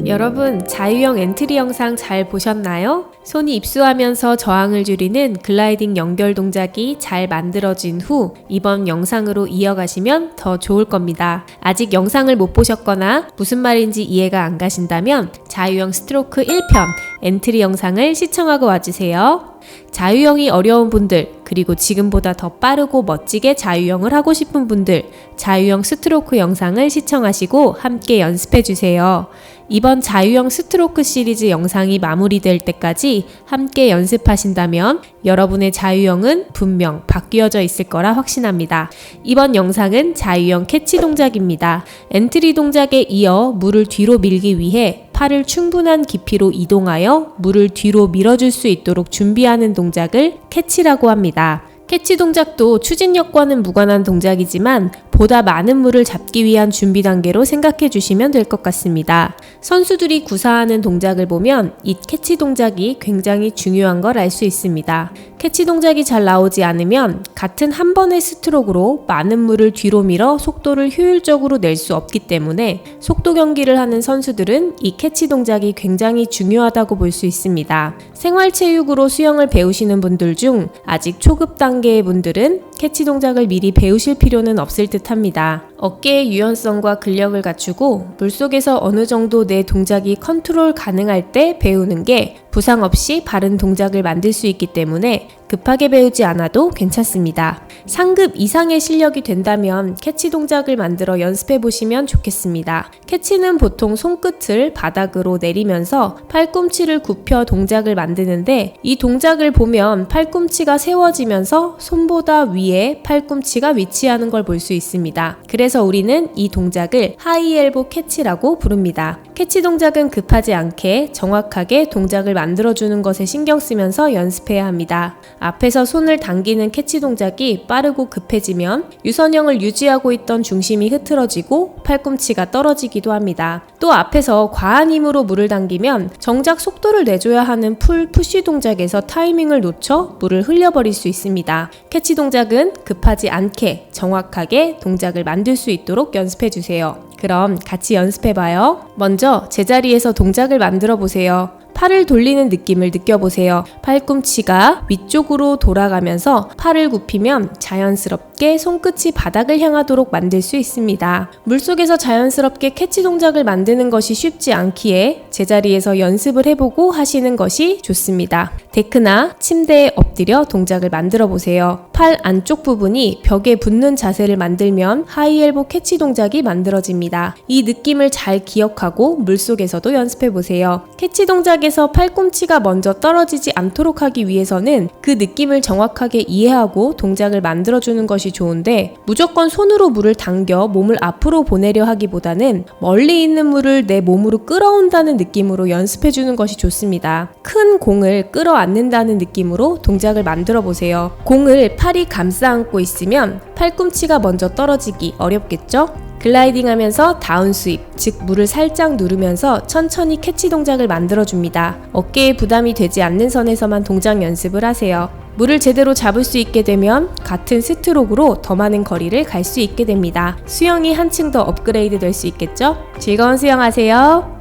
여러분, 자유형 엔트리 영상 잘 보셨나요? 손이 입수하면서 저항을 줄이는 글라이딩 연결 동작이 잘 만들어진 후 이번 영상으로 이어가시면 더 좋을 겁니다. 아직 영상을 못 보셨거나 무슨 말인지 이해가 안 가신다면 자유형 스트로크 1편 엔트리 영상을 시청하고 와주세요. 자유형이 어려운 분들, 그리고 지금보다 더 빠르고 멋지게 자유형을 하고 싶은 분들, 자유형 스트로크 영상을 시청하시고 함께 연습해주세요. 이번 자유형 스트로크 시리즈 영상이 마무리될 때까지 함께 연습하신다면 여러분의 자유형은 분명 바뀌어져 있을 거라 확신합니다. 이번 영상은 자유형 캐치 동작입니다. 엔트리 동작에 이어 물을 뒤로 밀기 위해 팔을 충분한 깊이로 이동하여 물을 뒤로 밀어줄 수 있도록 준비하는 동작을 캐치라고 합니다. 캐치 동작도 추진력과는 무관한 동작이지만 보다 많은 물을 잡기 위한 준비 단계로 생각해 주시면 될 것 같습니다. 선수들이 구사하는 동작을 보면 이 캐치 동작이 굉장히 중요한 걸 알 수 있습니다. 캐치 동작이 잘 나오지 않으면 같은 한 번의 스트로크로 많은 물을 뒤로 밀어 속도를 효율적으로 낼 수 없기 때문에 속도 경기를 하는 선수들은 이 캐치 동작이 굉장히 중요하다고 볼 수 있습니다. 생활체육으로 수영을 배우시는 분들 중 아직 초급 단계의 분들은 캐치 동작을 미리 배우실 필요는 없을 듯 합니다. 어깨의 유연성과 근력을 갖추고 물속에서 어느 정도 내 동작이 컨트롤 가능할 때 배우는 게 부상 없이 바른 동작을 만들 수 있기 때문에 급하게 배우지 않아도 괜찮습니다. 상급 이상의 실력이 된다면 캐치 동작을 만들어 연습해 보시면 좋겠습니다. 캐치는 보통 손끝을 바닥으로 내리면서 팔꿈치를 굽혀 동작을 만드는데 이 동작을 보면 팔꿈치가 세워지면서 손보다 위에 팔꿈치가 위치하는 걸 볼 수 있습니다. 그래서 우리는 이 동작을 하이엘보 캐치라고 부릅니다. 캐치 동작은 급하지 않게 정확하게 동작을 만들어주는 것에 신경 쓰면서 연습해야 합니다. 앞에서 손을 당기는 캐치 동작이 빠르고 급해지면 유선형을 유지하고 있던 중심이 흐트러지고 팔꿈치가 떨어지기도 합니다. 또 앞에서 과한 힘으로 물을 당기면 정작 속도를 내줘야 하는 푸시 동작에서 타이밍을 놓쳐 물을 흘려버릴 수 있습니다. 캐치 동작은 급하지 않게 정확하게 동작을 만들 수 있도록 연습해주세요. 그럼 같이 연습해봐요. 먼저 제자리에서 동작을 만들어 보세요. 팔을 돌리는 느낌을 느껴보세요. 팔꿈치가 위쪽으로 돌아가면서 팔을 굽히면 자연스럽게 손끝이 바닥을 향하도록 만들 수 있습니다. 물속에서 자연스럽게 캐치 동작을 만드는 것이 쉽지 않기에 제자리에서 연습을 해보고 하시는 것이 좋습니다. 데크나 침대에 엎드려 동작을 만들어 보세요. 팔 안쪽 부분이 벽에 붙는 자세를 만들면 하이엘보 캐치 동작이 만들어집니다. 이 느낌을 잘 기억하고 물속에서도 연습해 보세요. 캐치 동작에서 팔꿈치가 먼저 떨어지지 않도록 하기 위해서는 그 느낌을 정확하게 이해하고 동작을 만들어주는 것이 좋은데 무조건 손으로 물을 당겨 몸을 앞으로 보내려 하기보다는 멀리 있는 물을 내 몸으로 끌어온다는 느낌으로 연습해주는 것이 좋습니다. 큰 공을 끌어안는다는 느낌으로 동작을 만들어 보세요. 공을 팔이 감싸 안고 있으면 팔꿈치가 먼저 떨어지기 어렵겠죠? 글라이딩 하면서 다운 스윕, 즉 물을 살짝 누르면서 천천히 캐치 동작을 만들어줍니다. 어깨에 부담이 되지 않는 선에서만 동작 연습을 하세요. 물을 제대로 잡을 수 있게 되면 같은 스트로크로 더 많은 거리를 갈 수 있게 됩니다. 수영이 한층 더 업그레이드 될 수 있겠죠? 즐거운 수영하세요.